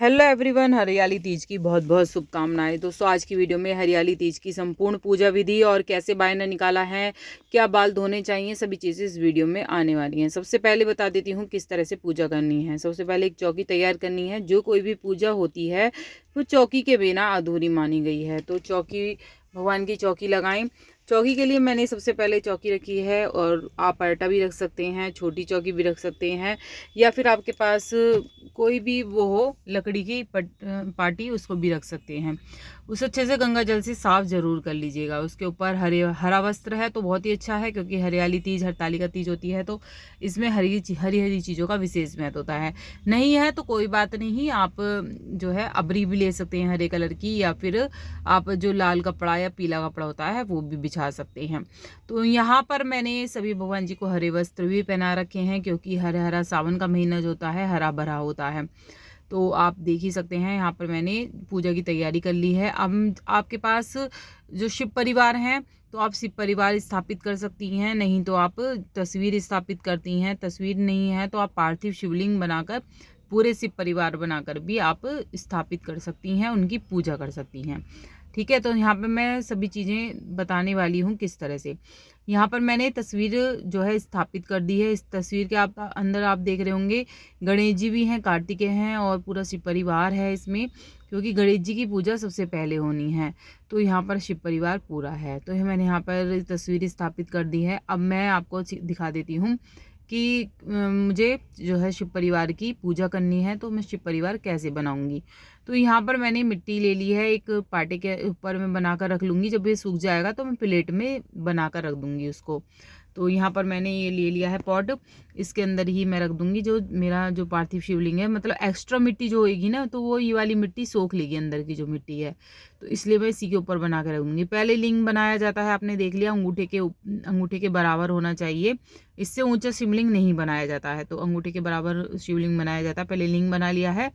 Hello everyone, हरियाली तीज की बहुत बहुत शुभकामनाएं। दोस्तों, आज की वीडियो में हरियाली तीज की संपूर्ण पूजा विधि और कैसे बायना निकाला है, क्या बाल धोने चाहिए, सभी चीज़ें इस वीडियो में आने वाली हैं। सबसे पहले बता देती हूँ किस तरह से पूजा करनी है। सबसे पहले एक चौकी तैयार करनी है। जो कोई भी पूजा होती है वो चौकी के बिना अधूरी मानी गई है। तो चौकी, भगवान की चौकी लगाएं। चौकी के लिए मैंने सबसे पहले चौकी रखी है, और आप पलटा भी रख सकते हैं, छोटी चौकी भी रख सकते हैं, या फिर आपके पास कोई भी वो हो लकड़ी की पार्टी, उसको भी रख सकते हैं। उसे अच्छे से गंगा जल से साफ जरूर कर लीजिएगा। उसके ऊपर हरा वस्त्र है तो बहुत ही अच्छा है, क्योंकि हरियाली तीज हरतालिका तीज होती है तो इसमें हरी हरी चीज़ों का विशेष महत्व होता है। नहीं है तो कोई बात नहीं, आप जो है अबरी भी ले सकते हैं हरे कलर की, या फिर आप जो लाल कपड़ा या पीला कपड़ा होता है वो भी बिछा सकते हैं। तो यहाँ पर मैंने सभी भगवान जी को हरे वस्त्र भी पहना रखे हैं, क्योंकि हरा हरा सावन का महीना जो होता है हरा भरा होता है। तो आप देख ही सकते हैं यहाँ पर मैंने पूजा की तैयारी कर ली है। अब आपके पास जो शिव परिवार हैं तो आप शिव परिवार स्थापित कर सकती हैं, नहीं तो आप तस्वीर स्थापित करती हैं। तस्वीर नहीं है तो आप पार्थिव शिवलिंग बनाकर पूरे शिव परिवार बनाकर भी आप स्थापित कर सकती हैं, उनकी पूजा कर सकती हैं। ठीक है, तो यहाँ पे मैं सभी चीज़ें बताने वाली हूँ किस तरह से। यहाँ पर मैंने तस्वीर जो है स्थापित कर दी है। इस तस्वीर के आप अंदर आप देख रहे होंगे गणेश जी भी हैं, कार्तिकेय हैं और पूरा शिव परिवार है इसमें, क्योंकि गणेश जी की पूजा सबसे पहले होनी है। तो यहाँ पर शिव परिवार पूरा है। तो मैंने यहाँ पर तस्वीर स्थापित कर दी है। अब मैं आपको दिखा देती हूँ कि मुझे जो है शिव परिवार की पूजा करनी है, तो मैं शिव परिवार कैसे बनाऊंगी। तो यहाँ पर मैंने मिट्टी ले ली है, एक पाटे के ऊपर मैं बनाकर रख लूँगी। जब ये सूख जाएगा तो मैं प्लेट में बनाकर रख दूँगी उसको। तो यहाँ पर मैंने ये ले लिया है पॉट, इसके अंदर ही मैं रख दूँगी जो मेरा जो पार्थिव शिवलिंग है। मतलब एक्स्ट्रा मिट्टी जो होगी ना, तो वो ये वाली मिट्टी सोख लेगी अंदर की जो मिट्टी है, तो इसलिए मैं इसी के ऊपर बना कर रख दूँगी। पहले लिंग बनाया जाता है, आपने देख लिया, अंगूठे के बराबर होना चाहिए। इससे ऊंचा शिवलिंग नहीं बनाया जाता है, तो अंगूठे के बराबर शिवलिंग बनाया जाता है। पहले लिंग बना लिया है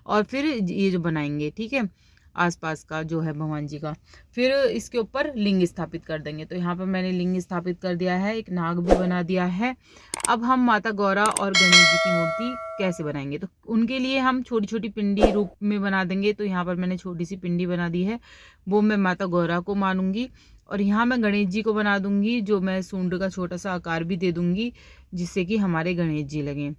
और फिर ये जो बनाएंगे, ठीक है, आसपास का जो है भगवान जी का, फिर इसके ऊपर लिंग स्थापित कर देंगे। तो यहाँ पर मैंने लिंग स्थापित कर दिया है, एक नाग भी बना दिया है। अब हम माता गौरा और गणेश जी की मूर्ति कैसे बनाएंगे, तो उनके लिए हम छोटी छोटी पिंडी रूप में बना देंगे। तो यहाँ पर मैंने छोटी सी पिंडी बना दी है, वो मैं माता गौरा को मानूंगी। और यहाँ मैं गणेश जी को बना दूंगी, जो मैं सूंड का छोटा सा आकार भी दे दूंगी, जिससे कि हमारे गणेश जी लगें।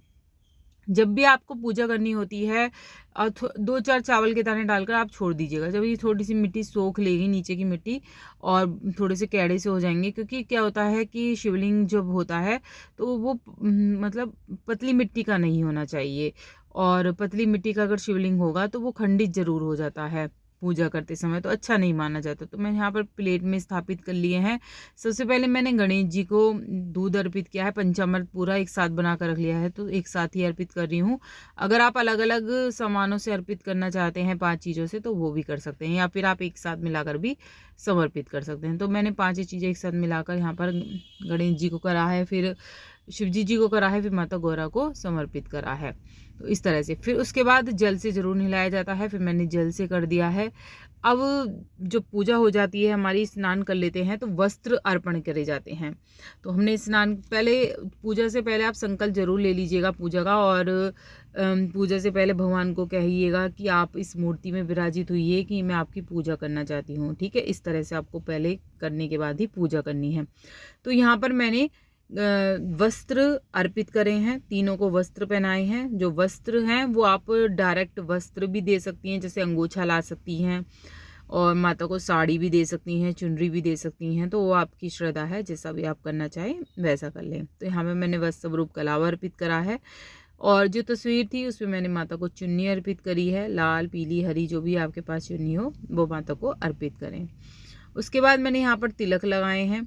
जब भी आपको पूजा करनी होती है, 2-4 चावल के दाने डालकर आप छोड़ दीजिएगा। जब ये थोड़ी सी मिट्टी सोख लेगी, नीचे की मिट्टी, और थोड़े से कैड़े से हो जाएंगे, क्योंकि क्या होता है कि शिवलिंग जब होता है तो वो मतलब पतली मिट्टी का नहीं होना चाहिए, और पतली मिट्टी का अगर शिवलिंग होगा तो वो खंडित जरूर हो जाता है पूजा करते समय, तो अच्छा नहीं माना जाता। तो मैं यहाँ पर प्लेट में स्थापित कर लिए हैं। सबसे पहले मैंने गणेश जी को दूध अर्पित किया है, पंचामृत पूरा एक साथ बना कर रख लिया है, तो एक साथ ही अर्पित कर रही हूँ। अगर आप अलग अलग सामानों से अर्पित करना चाहते हैं, 5 चीज़ों से, तो वो भी कर सकते हैं, या फिर आप एक साथ मिलाकर भी समर्पित कर सकते हैं। तो मैंने 5 ही चीज़ें एक साथ मिलाकर यहाँ पर गणेश जी को करा है, फिर शिव जी को करा है, फिर माता गौरा को समर्पित करा है। तो इस तरह से फिर उसके बाद जल से जरूर नहलाया जाता है, फिर मैंने जल से कर दिया है। अब जो पूजा हो जाती है हमारी, स्नान कर लेते हैं तो वस्त्र अर्पण करे जाते हैं। तो हमने स्नान पहले, पूजा से पहले आप संकल्प जरूर ले लीजिएगा पूजा का, और पूजा से पहले भगवान को कहिएगा कि आप इस मूर्ति में विराजित हुई कि मैं आपकी पूजा करना चाहती हूँ। ठीक है, इस तरह से आपको पहले करने के बाद ही पूजा करनी है। तो यहाँ पर मैंने वस्त्र अर्पित करे हैं, तीनों को वस्त्र पहनाए हैं। जो वस्त्र हैं वो आप डायरेक्ट वस्त्र भी दे सकती हैं, जैसे अंगोछा ला सकती हैं, और माता को साड़ी भी दे सकती हैं, चुनरी भी दे सकती हैं। तो वो आपकी श्रद्धा है, जैसा भी आप करना चाहें वैसा कर लें। तो यहाँ पे मैंने वस्त्र स्वरूप कलावा अर्पित करा है, और जो तस्वीर थी उसमें मैंने माता को चुन्नी अर्पित करी है, लाल पीली हरी जो भी आपके पास चुन्नी हो वो माता को अर्पित करें। उसके बाद मैंने यहाँ पर तिलक लगाए हैं,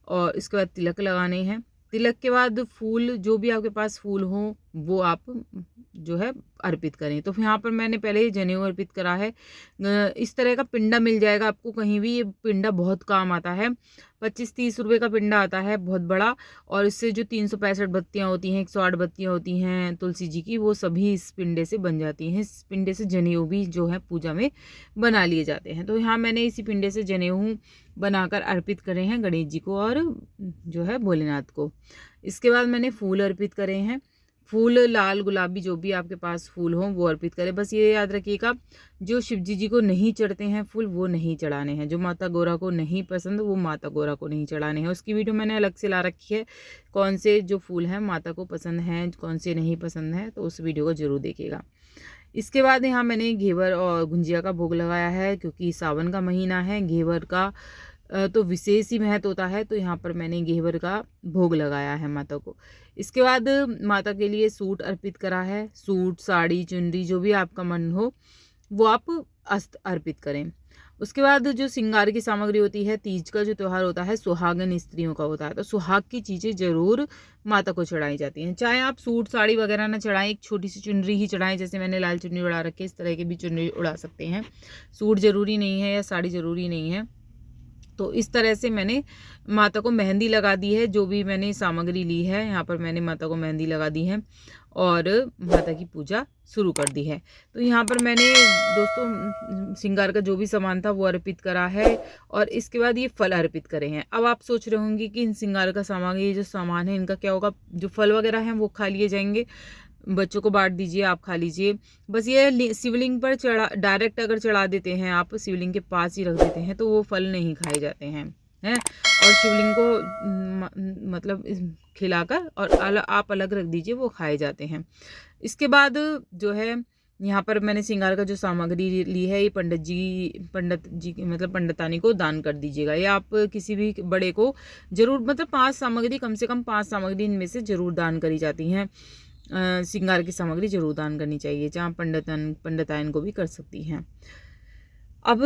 और इसके बाद तिलक लगाने हैं। तिलक के बाद फूल, जो भी आपके पास फूल हो वो आप जो है अर्पित करें। तो यहाँ पर मैंने पहले ही जनेऊ अर्पित करा है। इस तरह का पिंडा मिल जाएगा आपको कहीं भी, ये पिंडा बहुत काम आता है। 25-30 रुपए का पिंडा आता है, बहुत बड़ा, और इससे जो 365 बत्तियाँ होती हैं, 108 बत्तियाँ होती हैं तुलसी जी की, वो सभी इस पिंडे से बन जाती हैं। इस पिंडे से जनेऊ भी जो है पूजा में बना लिए जाते हैं। तो यहाँ मैंने इसी पिंडे से जनेऊ बनाकर अर्पित करे हैं गणेश जी को और जो है भोलेनाथ को। इसके बाद मैंने फूल अर्पित करे हैं। फूल लाल गुलाबी जो भी आपके पास फूल हो वो अर्पित करें। बस ये याद रखिएगा, जो शिव जी को नहीं चढ़ते हैं फूल वो नहीं चढ़ाने हैं। जो माता गौरा को नहीं पसंद वो माता गौरा को नहीं चढ़ाने हैं। उसकी वीडियो मैंने अलग से ला रखी है, कौन से जो फूल हैं माता को पसंद हैं, कौन से नहीं पसंद हैं, तो उस वीडियो को ज़रूर देखिएगा। इसके बाद यहाँ मैंने घेवर और गुंजिया का भोग लगाया है, क्योंकि सावन का महीना है। घेवर का तो विशेष ही महत्व होता है, तो यहाँ पर मैंने घेवर का भोग लगाया है माता को। इसके बाद माता के लिए सूट अर्पित करा है। सूट, साड़ी, चुनरी जो भी आपका मन हो वो आप अर्पित करें। उसके बाद जो श्रृंगार की सामग्री होती है, तीज का जो त्यौहार होता है सुहागन स्त्रियों का होता है, तो सुहाग की चीज़ें ज़रूर माता को चढ़ाई जाती हैं। चाहे आप सूट साड़ी वगैरह ना चढ़ाएं, एक छोटी सी चुनरी ही चढ़ाएं। जैसे मैंने लाल चुनरी उड़ा रखी है, इस तरह की भी चुनरी उड़ा सकते हैं। सूट ज़रूरी नहीं है या साड़ी ज़रूरी नहीं है। तो इस तरह से मैंने माता को मेहंदी लगा दी है। जो भी मैंने सामग्री ली है यहाँ पर मैंने माता को मेहंदी लगा दी है और माता की पूजा शुरू कर दी है। तो यहाँ पर मैंने दोस्तों श्रृंगार का जो भी सामान था वो अर्पित करा है और इसके बाद ये फल अर्पित करे हैं। अब आप सोच रहे होंगे कि इन श्रृंगार का सामग्री जो सामान है इनका क्या होगा। जो फल वगैरह हैं वो खा लिए जाएंगे, बच्चों को बांट दीजिए, आप खा लीजिए। बस ये शिवलिंग पर डायरेक्ट अगर चढ़ा देते हैं, आप शिवलिंग के पास ही रख देते हैं, तो वो फल नहीं खाए जाते हैं और शिवलिंग को मतलब खिलाकर और आप अलग रख दीजिए, वो खाए जाते हैं। इसके बाद जो है यहाँ पर मैंने श्रृंगार का जो सामग्री ली है ये पंडित जी मतलब पंडितानी को दान कर दीजिएगा, या आप किसी भी बड़े को जरूर, मतलब 5 सामग्री, कम से कम 5 सामग्री इनमें से जरूर दान करी जाती हैं। श्रृंगार की सामग्री जरूर दान करनी चाहिए, जहाँ पंडितायन को भी कर सकती हैं। अब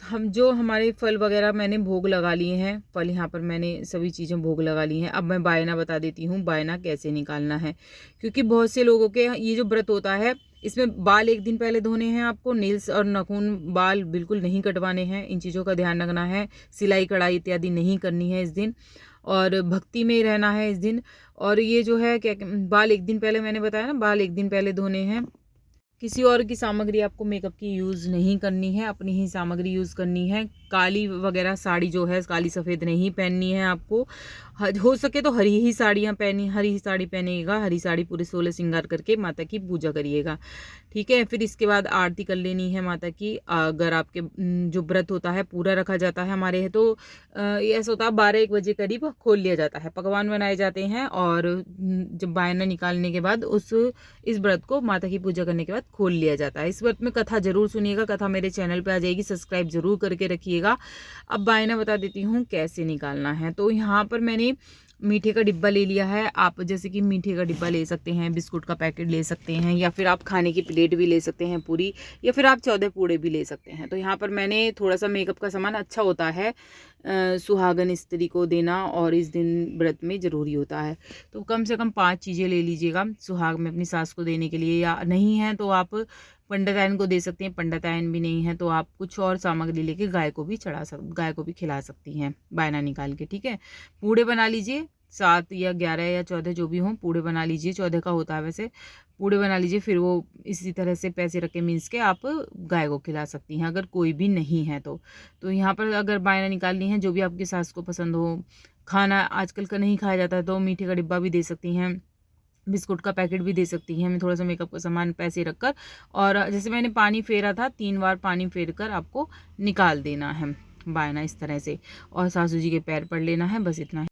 हम जो हमारे फल वगैरह मैंने भोग लगा लिए हैं, फल यहाँ पर मैंने सभी चीज़ें भोग लगा ली हैं। अब मैं बायना बता देती हूँ बायना कैसे निकालना है, क्योंकि बहुत से लोगों के ये जो व्रत होता है इसमें बाल एक दिन पहले धोने हैं आपको, नील्स और नाखून बाल बिल्कुल नहीं कटवाने हैं, इन चीज़ों का ध्यान रखना है। सिलाई कढ़ाई इत्यादि नहीं करनी है इस दिन और भक्ति में रहना है इस दिन। और ये जो है क्या बाल एक दिन पहले, मैंने बताया ना, बाल एक दिन पहले धोने हैं। किसी और की सामग्री आपको मेकअप की यूज़ नहीं करनी है, अपनी ही सामग्री यूज़ करनी है। काली वगैरह साड़ी जो है काली सफ़ेद नहीं पहननी है आपको। हो सके तो हरी ही साड़ियाँ पहनी, हरी साड़ी पहनिएगा, हरी साड़ी पूरे 16 श्रृंगार करके माता की पूजा करिएगा, ठीक है। फिर इसके बाद आरती कर लेनी है माता की। अगर आपके जो व्रत होता है पूरा रखा जाता है हमारे तो ऐसा होता है 12-1 बजे करीब खोल लिया जाता है, पकवान बनाए जाते हैं और जब बायना निकालने के बाद इस व्रत को माता की पूजा करने के बाद खोल लिया जाता है। इस व्रत में कथा जरूर सुनिएगा, कथा मेरे चैनल पे आ जाएगी, सब्सक्राइब जरूर करके रखिएगा। अब बायना बता देती हूँ कैसे निकालना है। तो यहाँ पर मैंने मीठे का डिब्बा ले लिया है। आप जैसे कि मीठे का डिब्बा ले सकते हैं, बिस्कुट का पैकेट ले सकते हैं, या फिर आप खाने की प्लेट भी ले सकते हैं पूरी, या फिर आप 14 पूड़े भी ले सकते हैं। तो यहाँ पर मैंने थोड़ा सा मेकअप का सामान अच्छा होता है सुहागन स्त्री को देना और इस दिन व्रत में ज़रूरी होता है, तो कम से कम 5 चीज़ें ले लीजिएगा सुहाग में अपनी सास को देने के लिए। या नहीं है तो आप पंडितायन को दे सकते हैं, पंडितायन भी नहीं है तो आप कुछ और सामग्री लेके गाय को भी खिला सकती हैं बायना निकाल के, ठीक है। पूड़े बना लीजिए, 7 या 11 या 14 जो भी हों पूड़े बना लीजिए, 14 का होता है वैसे, पूड़े बना लीजिए। फिर वो इसी तरह से पैसे रख के मीन्स के आप गाय को खिला सकती हैं अगर कोई भी नहीं है तो यहाँ पर अगर बायना निकालनी है जो भी आपकी सास को पसंद हो। खाना आजकल का नहीं खाया जाता है तो मीठे का डिब्बा भी दे सकती हैं, बिस्कुट का पैकेट भी दे सकती हैं, मैं थोड़ा सा मेकअप का सामान पैसे रखकर। और जैसे मैंने पानी फेरा था 3 बार पानी फेर कर आपको निकाल देना है बायना इस तरह से, और सासू जी के पैर पड़ लेना है, बस इतना ही।